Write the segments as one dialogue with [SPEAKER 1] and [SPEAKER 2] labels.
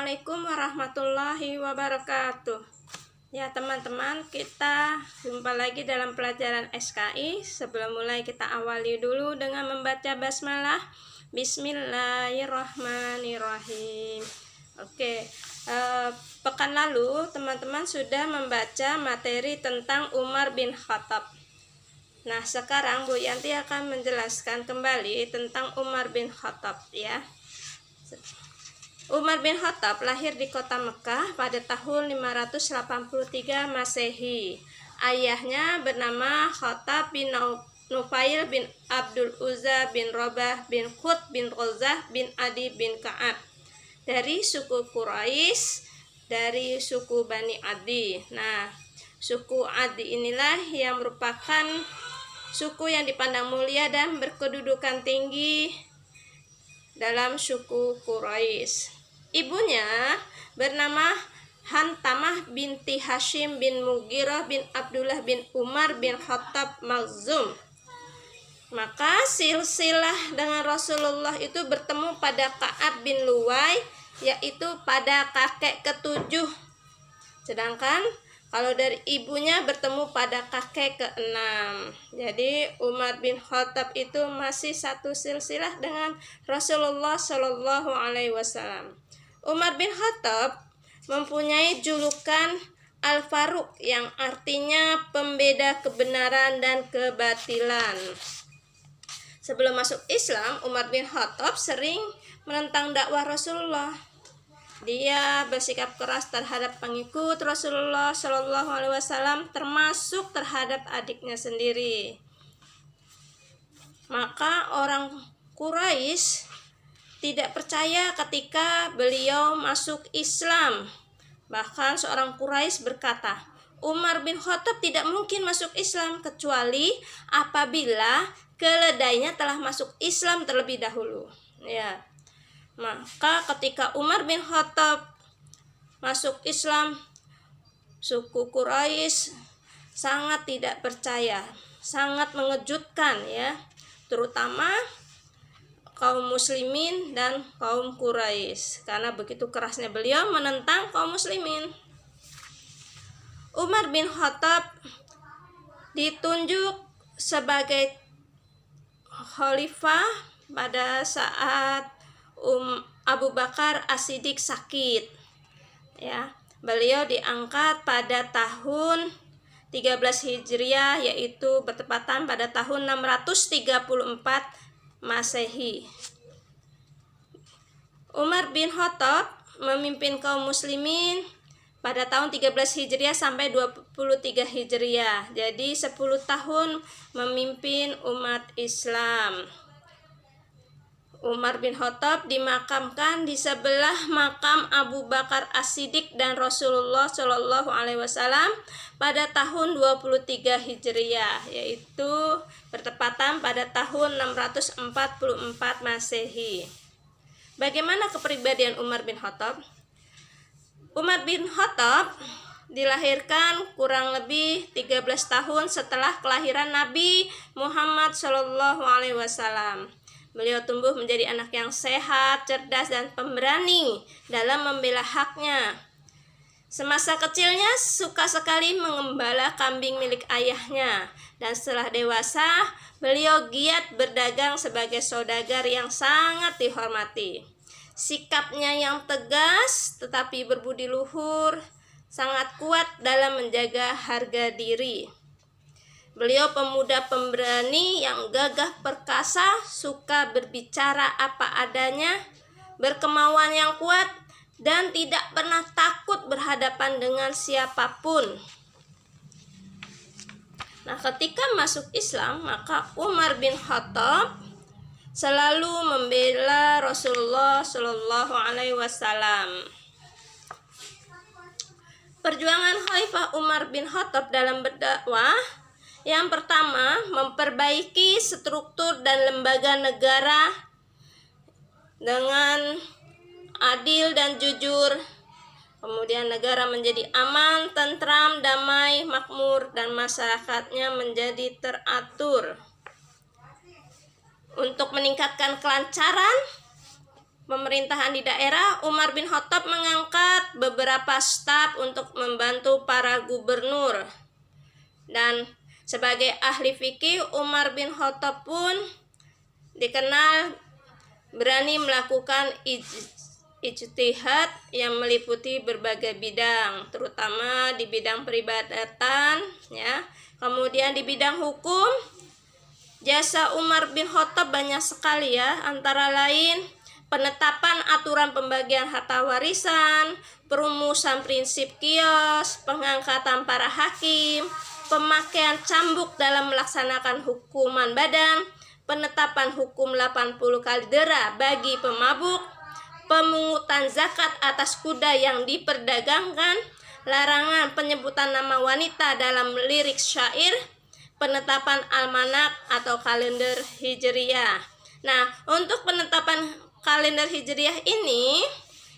[SPEAKER 1] Assalamualaikum warahmatullahi wabarakatuh. Ya teman-teman, kita jumpa lagi dalam pelajaran SKI. Sebelum mulai kita awali dulu dengan membaca basmalah. Bismillahirrahmanirrahim. Oke, pekan lalu teman-teman sudah membaca materi tentang Umar bin Khattab. Nah, sekarang Bu Yanti akan menjelaskan kembali tentang Umar bin Khattab ya. Umar bin Khattab lahir di kota Mekah pada tahun 583 Masehi. Ayahnya bernama Khattab bin Nufail bin Abdul Uzza bin Robah bin Qut bin Rozah bin Adi bin Ka'ab. Dari suku Quraisy, dari suku Bani Adi. Nah, suku Adi inilah yang merupakan suku yang dipandang mulia dan berkedudukan tinggi dalam suku Quraisy. Ibunya bernama Hantamah binti Hashim bin Mughirah bin Abdullah bin Umar bin Khattab Makhzum. Maka silsilah dengan Rasulullah itu bertemu pada Ka'ab bin Luwai, yaitu pada kakek ketujuh. Sedangkan kalau dari ibunya bertemu pada kakek keenam. Jadi Umar bin Khattab itu masih satu silsilah dengan Rasulullah Shallallahu Alaihi Wasallam. Umar bin Khattab mempunyai julukan Al-Faruq yang artinya pembeda kebenaran dan kebatilan. Sebelum masuk Islam, Umar bin Khattab sering menentang dakwah Rasulullah. Dia bersikap keras terhadap pengikut Rasulullah Shallallahu Alaihi Wasallam, termasuk terhadap adiknya sendiri. Maka orang Quraisy tidak percaya ketika beliau masuk Islam. Bahkan seorang Quraisy berkata, Umar bin Khattab tidak mungkin masuk Islam kecuali apabila keledainya telah masuk Islam terlebih dahulu. Ya. Maka ketika Umar bin Khattab masuk Islam, suku Quraisy sangat tidak percaya, sangat mengejutkan ya, terutama kaum muslimin dan kaum Quraisy karena begitu kerasnya beliau menentang kaum muslimin. Umar bin Khattab ditunjuk sebagai khalifah pada saat Abu Bakar As-Siddiq sakit. Ya, beliau diangkat pada tahun 13 Hijriah, yaitu bertepatan pada tahun 634 Masehi. Umar bin Khattab memimpin kaum muslimin pada tahun 13 Hijriah sampai 23 Hijriah. Jadi 10 tahun memimpin umat Islam. Umar bin Khattab dimakamkan di sebelah makam Abu Bakar As-Siddiq dan Rasulullah Shallallahu Alaihi Wasallam pada tahun 23 Hijriah, yaitu bertepatan pada tahun 644 Masehi. Bagaimana kepribadian Umar bin Khattab? Umar bin Khattab dilahirkan kurang lebih 13 tahun setelah kelahiran Nabi Muhammad Shallallahu Alaihi Wasallam. Beliau tumbuh menjadi anak yang sehat, cerdas, dan pemberani dalam membela haknya. Semasa kecilnya suka sekali mengembala kambing milik ayahnya, dan setelah dewasa beliau giat berdagang sebagai saudagar yang sangat dihormati. Sikapnya yang tegas tetapi berbudi luhur sangat kuat dalam menjaga harga diri. Beliau pemuda pemberani yang gagah perkasa, suka berbicara apa adanya, berkemauan yang kuat, dan tidak pernah takut berhadapan dengan siapapun. Nah, ketika masuk Islam, maka Umar bin Khattab selalu membela Rasulullah Shallallahu Alaihi Wasallam. Perjuangan Khalifah Umar bin Khattab dalam berdakwah, yang pertama, memperbaiki struktur dan lembaga negara dengan adil dan jujur. Kemudian negara menjadi aman, tentram, damai, makmur, dan masyarakatnya menjadi teratur. Untuk meningkatkan kelancaran, pemerintahan di daerah, Umar bin Khattab mengangkat beberapa staf untuk membantu para gubernur. Dan sebagai ahli fikih, Umar bin Khattab pun dikenal berani melakukan ijtihad yang meliputi berbagai bidang, terutama di bidang peribadatan, ya. Kemudian di bidang hukum, jasa Umar bin Khattab banyak sekali, ya, antara lain penetapan aturan pembagian harta warisan, perumusan prinsip qiyas, pengangkatan para hakim, pemakaian cambuk dalam melaksanakan hukuman badan, penetapan hukum 80 kali dera bagi pemabuk, pemungutan zakat atas kuda yang diperdagangkan, larangan penyebutan nama wanita dalam lirik syair, penetapan almanak atau kalender hijriyah. Nah, untuk penetapan kalender hijriyah ini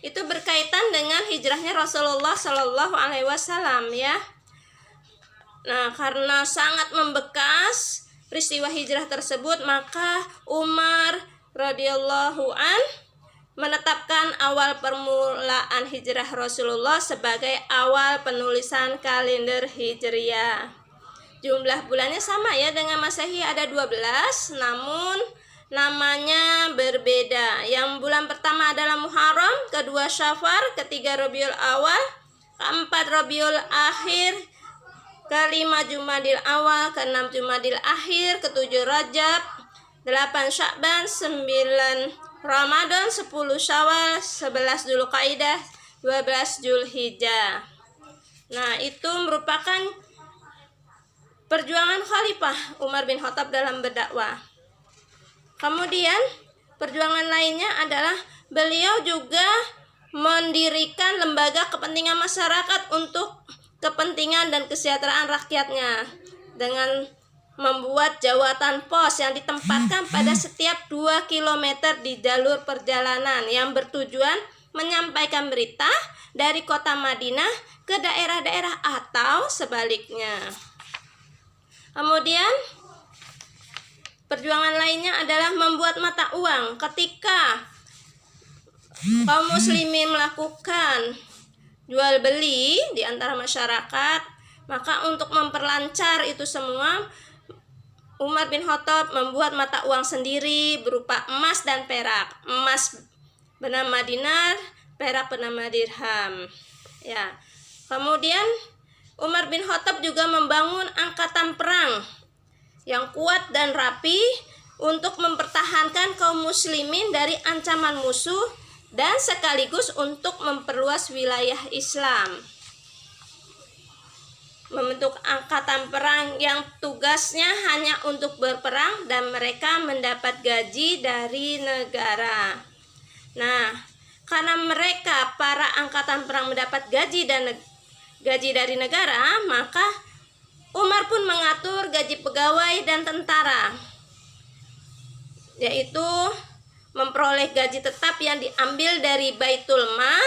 [SPEAKER 1] itu berkaitan dengan hijrahnya Rasulullah Shallallahu Alaihi Wasallam, ya. Nah, karena sangat membekas peristiwa hijrah tersebut, maka Umar radhiyallahu an menetapkan awal permulaan hijrah Rasulullah sebagai awal penulisan kalender hijriyah. Jumlah bulannya sama, ya, dengan Masehi, ada 12, namun namanya berbeda. Yang bulan pertama adalah Muharram, kedua Syafar, ketiga Rabiul Awal, keempat Rabiul Akhir, kelima Jumadil Awal, keenam Jumadil Akhir, ketujuh Rajab, 8 Sya'ban, 9 Ramadan, 10 Syawal, 11 Dzulqa'dah, 12 Dzulhijjah. Nah, itu merupakan perjuangan Khalifah Umar bin Khattab dalam berdakwah. Kemudian perjuangan lainnya adalah beliau juga mendirikan lembaga kepentingan masyarakat untuk kepentingan dan kesejahteraan rakyatnya dengan membuat jawatan pos yang ditempatkan pada setiap 2 km di jalur perjalanan yang bertujuan menyampaikan berita dari kota Madinah ke daerah-daerah atau sebaliknya. Kemudian perjuangan lainnya adalah membuat mata uang. Ketika kaum muslimin melakukan jual beli di antara masyarakat, maka untuk memperlancar itu semua, Umar bin Khattab membuat mata uang sendiri berupa emas dan perak. Emas bernama dinar, perak bernama dirham. Ya. Kemudian Umar bin Khattab juga membangun angkatan perang yang kuat dan rapi untuk mempertahankan kaum muslimin dari ancaman musuh dan sekaligus untuk memperluas wilayah Islam. Membentuk angkatan perang yang tugasnya hanya untuk berperang dan mereka mendapat gaji dari negara. Nah, karena mereka para angkatan perang mendapat gaji dari negara, maka Umar pun mengatur gaji pegawai dan tentara, yaitu memperoleh gaji tetap yang diambil dari Baitul Mal.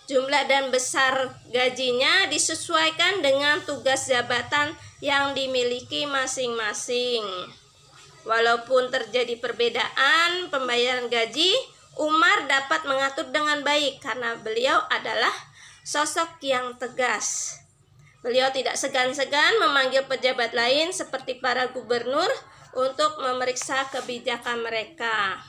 [SPEAKER 1] Jumlah dan besar gajinya disesuaikan dengan tugas jabatan yang dimiliki masing-masing. Walaupun terjadi perbedaan pembayaran gaji, Umar dapat mengatur dengan baik karena beliau adalah sosok yang tegas. Beliau tidak segan-segan memanggil pejabat lain seperti para gubernur untuk memeriksa kebijakan mereka.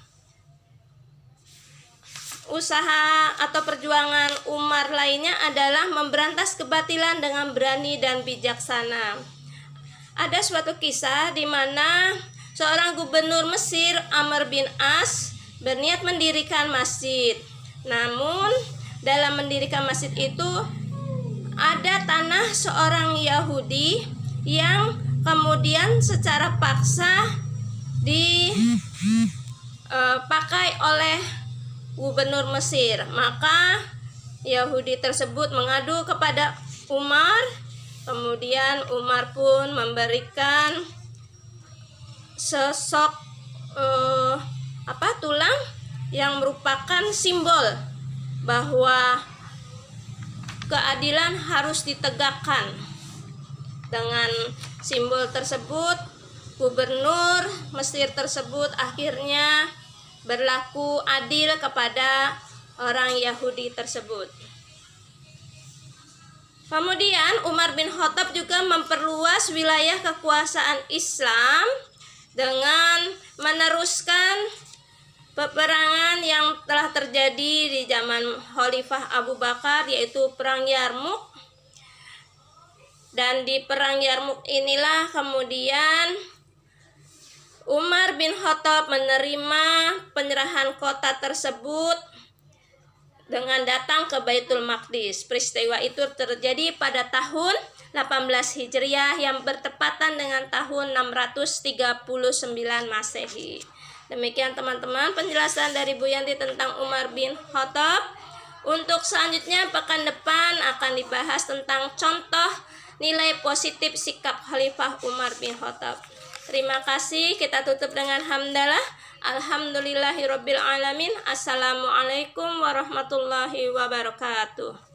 [SPEAKER 1] Usaha atau perjuangan Umar lainnya adalah memberantas kebatilan dengan berani dan bijaksana. Ada suatu kisah di mana seorang gubernur Mesir, Amr bin As, berniat mendirikan masjid. Namun dalam mendirikan masjid itu ada tanah seorang Yahudi yang kemudian secara paksa dipakai oleh gubernur Mesir. Maka Yahudi tersebut mengadu kepada Umar. Kemudian Umar pun memberikan sosok tulang yang merupakan simbol bahwa keadilan harus ditegakkan. Dengan simbol tersebut, gubernur Mesir tersebut akhirnya berlaku adil kepada orang Yahudi tersebut. Kemudian Umar bin Khattab juga memperluas wilayah kekuasaan Islam dengan meneruskan peperangan yang telah terjadi di zaman Khalifah Abu Bakar, yaitu Perang Yarmuk. Dan di Perang Yarmuk inilah kemudian Umar bin Khattab menerima penyerahan kota tersebut dengan datang ke Baitul Maqdis. Peristiwa itu terjadi pada tahun 18 Hijriah yang bertepatan dengan tahun 639 Masehi. Demikian teman-teman penjelasan dari Bu Yanti tentang Umar bin Khattab. Untuk selanjutnya pekan depan akan dibahas tentang contoh nilai positif sikap Khalifah Umar bin Khattab. Terima kasih, kita tutup dengan hamdalah. Alhamdulillahirabbil alamin. Assalamualaikum warahmatullahi wabarakatuh.